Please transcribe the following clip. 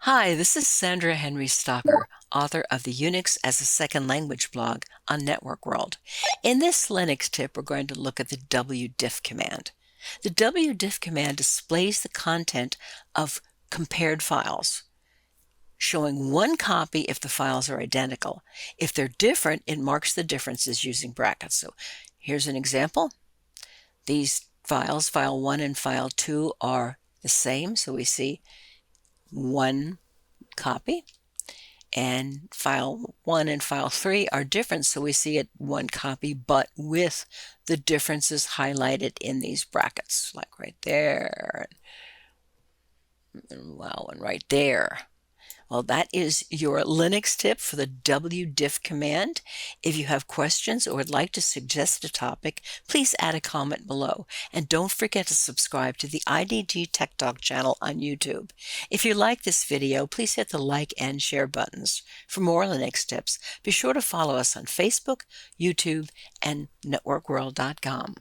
Hi, this is Sandra Henry Stocker, author of the Unix as a Second Language blog on Network World. In this Linux tip, we're going to look at the wdiff command. The wdiff command displays the content of compared files, showing one copy if the files are identical. If they're different, it marks the differences using brackets. So here's an example. These files, file 1 and file 2, are the same, so we see one copy, and file 1 and file 3 are different, so we see it one copy but with the differences highlighted in these brackets, like right there and wow, and right there. Well, that is your Linux tip for the wdiff command. If you have questions or would like to suggest a topic, please add a comment below. And don't forget to subscribe to the IDG Tech Talk channel on YouTube. If you like this video, please hit the like and share buttons. For more Linux tips, be sure to follow us on Facebook, YouTube, and networkworld.com.